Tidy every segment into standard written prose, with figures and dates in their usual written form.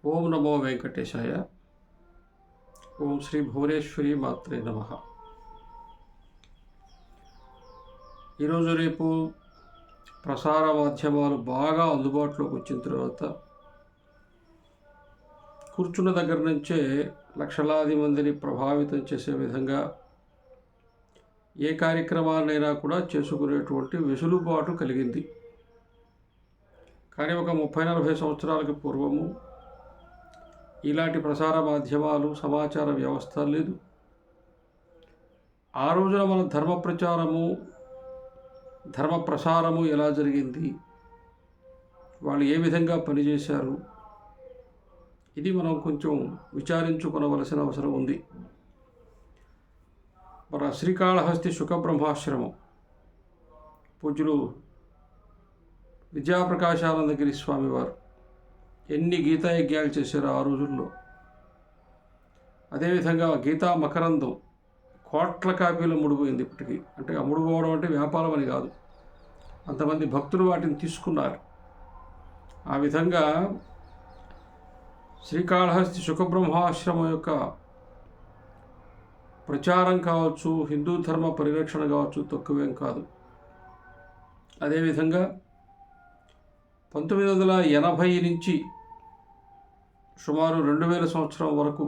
ఓం నమో వెంకటేశాయ. ఓం శ్రీ భువనేశ్వరి మాత్రే నమః. ఈరోజు రేపు ప్రసార మాధ్యమాలు బాగా అందుబాటులోకి వచ్చిన తర్వాత కూర్చున్న దగ్గర నుంచే లక్షలాది మందిని ప్రభావితం చేసే విధంగా ఏ కార్యక్రమాలైనా కూడా చేసుకునేటువంటి వెసులుబాటు కలిగింది. కానీ ఒక 30-40 సంవత్సరాలకి పూర్వము ఇలాంటి ప్రసార మాధ్యమాలు, సమాచార వ్యవస్థ లేదు. ఆ రోజున మన ధర్మ ప్రచారము, ధర్మ ప్రసారము ఎలా జరిగింది, వాళ్ళు ఏ విధంగా పనిచేశారు, ఇది మనం కొంచెం విచారించుకోవలసిన అవసరం ఉంది. మన శ్రీకాళహస్తి సుఖబ్రహ్మాశ్రమం పూజ్యులు విద్యాప్రకాశానందగిరి స్వామివారు ఎన్ని గీతాయజ్ఞాలు చేశారో ఆ రోజుల్లో. అదేవిధంగా గీతా మకరందం కోట్ల కాపీలు ముడిపోయింది ఇప్పటికీ. అంటే ఆ ముడిపోవడం అంటే వ్యాపారం అని కాదు, అంతమంది భక్తులు వాటిని తీసుకున్నారు. ఆ విధంగా శ్రీకాళహస్తి సుఖబ్రహ్మాశ్రమం యొక్క ప్రచారం కావచ్చు, హిందూ ధర్మ పరిరక్షణ కావచ్చు తక్కువేం కాదు. అదేవిధంగా 1980 నుంచి సుమారు 2000 సంవత్సరం వరకు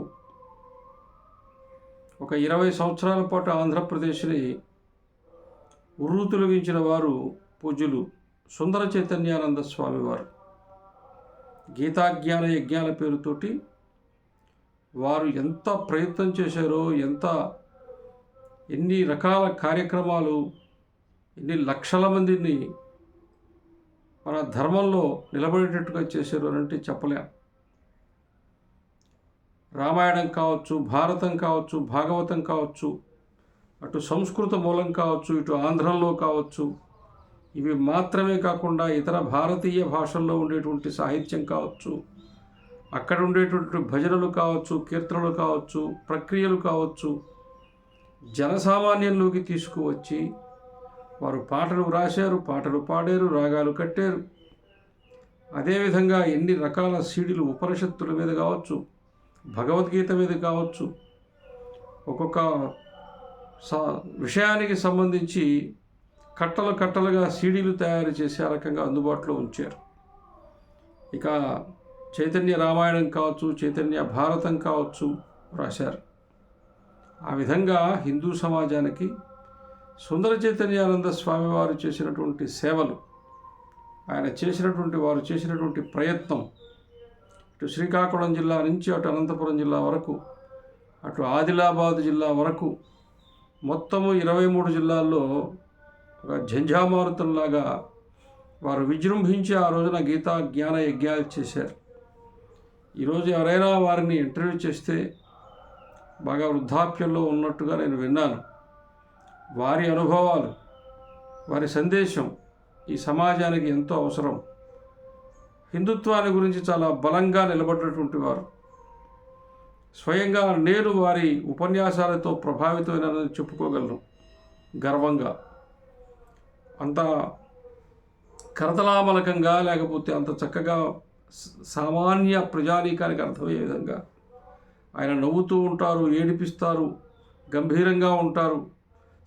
ఒక 20 సంవత్సరాల పాటు ఆంధ్రప్రదేశ్ని ఉర్రు తొలగించిన వారు పూజ్యులు సుందర చైతన్యానంద స్వామివారు. గీతాజ్ఞాన యజ్ఞాల పేరుతోటి వారు ఎంత ప్రయత్నం చేశారో, ఎన్ని రకాల కార్యక్రమాలు, ఎన్ని లక్షల మందిని మన ధర్మంలో నిలబడేటట్టుగా చేశారు అని అంటే చెప్పలేం. రామాయణం కావచ్చు, భారతం కావచ్చు, భాగవతం కావచ్చు, అటు సంస్కృత మూలం కావచ్చు, ఇటు ఆంధ్రంలో కావచ్చు, ఇవి మాత్రమే కాకుండా ఇతర భారతీయ భాషల్లో ఉండేటువంటి సాహిత్యం కావచ్చు, అక్కడ ఉండేటువంటి భజనలు కావచ్చు, కీర్తనలు కావచ్చు, ప్రక్రియలు కావచ్చు, జనసామాన్యంలోకి తీసుకువచ్చి వారు పాటలు వ్రాశారు, పాటలు పాడారు, రాగాలు కట్టారు. అదేవిధంగా ఎన్ని రకాల సీడీలు ఉపనిషత్తుల మీద కావచ్చు, భగవద్గీత మీద కావచ్చు, ఒక్కొక్క విషయానికి సంబంధించి కట్టలుగా సీడీలు తయారు చేసి ఆ రకంగా అందుబాటులో ఉంచారు. ఇక చైతన్య రామాయణం కావచ్చు, చైతన్య భారతం కావచ్చు రాశారు. ఆ విధంగా హిందూ సమాజానికి సుందర చైతన్యానంద స్వామివారు చేసినటువంటి సేవలు, వారు చేసినటువంటి ప్రయత్నం, ఇటు శ్రీకాకుళం జిల్లా నుంచి అటు అనంతపురం జిల్లా వరకు, అటు ఆదిలాబాద్ జిల్లా వరకు మొత్తము 23 జిల్లాల్లో ఒక ఝంఝామారుతంలాగా వారు విజృంభించి ఆ రోజున గీతా జ్ఞాన యజ్ఞాలు చేశారు. ఈరోజు ఎవరైనా వారిని ఇంటర్వ్యూ చేస్తే బాగా వృద్ధాప్యంలో ఉన్నట్టుగా నేను విన్నాను. వారి అనుభవాలు, వారి సందేశం ఈ సమాజానికి ఎంతో అవసరం. హిందుత్వాన్ని గురించి చాలా బలంగా నిలబడినటువంటి వారు. స్వయంగా నేను వారి ఉపన్యాసాలతో ప్రభావితమైనని చెప్పుకోగలను గర్వంగా. అంత కరతలామలకంగా, లేకపోతే అంత చక్కగా సామాన్య ప్రజానీకానికి అర్థమయ్యే విధంగా ఆయన నవ్వుతూ ఉంటారు, ఏడిపిస్తారు, గంభీరంగా ఉంటారు.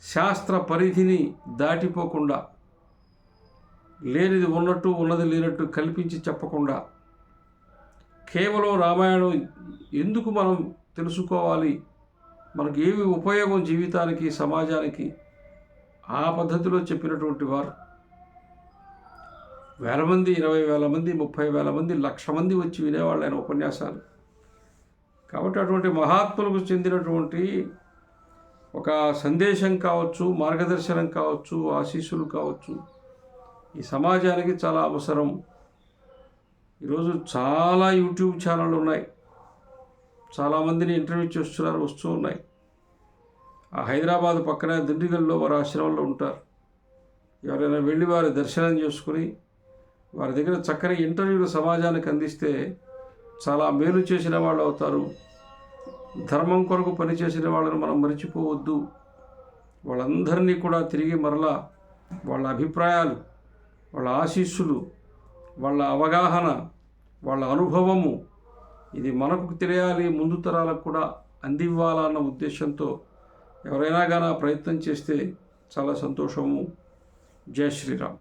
శాస్త్ర పరిధిని దాటిపోకుండా, లేనిది ఉన్నట్టు, ఉన్నది లేనట్టు కల్పించి చెప్పకుండా, కేవలం రామాయణం ఎందుకు మనం తెలుసుకోవాలి, మనకు ఏమి ఉపయోగం జీవితానికి, సమాజానికి, ఆ పద్ధతిలో చెప్పినటువంటి వారు. 1000 మంది, 20,000 మంది, 30,000 మంది, 1,00,000 మంది వచ్చి వినేవాళ్ళు ఆయన ఉపన్యాసాలు. కాబట్టి అటువంటి మహాత్ములకు చెందినటువంటి ఒక సందేశం కావచ్చు, మార్గదర్శనం కావచ్చు, ఆశీస్సులు కావచ్చు ఈ సమాజానికి చాలా అవసరం. ఈరోజు చాలా యూట్యూబ్ ఛానళ్ళు ఉన్నాయి, చాలామందిని ఇంటర్వ్యూ చేస్తున్నారు, వస్తూ ఉన్నాయి. ఆ హైదరాబాద్ పక్కన దిండిగల్లో వారి ఆశ్రమంలో ఉంటారు. ఎవరైనా వెళ్ళి వారి దర్శనం చేసుకుని వారి దగ్గర చక్కని ఇంటర్వ్యూలు సమాజానికి అందిస్తే చాలా మేలు చేసిన వాళ్ళు అవుతారు. ధర్మం కొరకు పనిచేసిన వాళ్ళని మనం మర్చిపోవద్దు. వాళ్ళందరినీ కూడా తిరిగి మరలా వాళ్ళ అభిప్రాయాలు, వాళ్ళ ఆశీస్సులు, వాళ్ళ అవగాహన, వాళ్ళ అనుభవము ఇది మనకు తెలియాలి, ముందు తరాలకు కూడా అందివ్వాలన్న ఉద్దేశంతో ఎవరైనా కానీ ప్రయత్నం చేస్తే చాలా సంతోషము. జై శ్రీరామ్.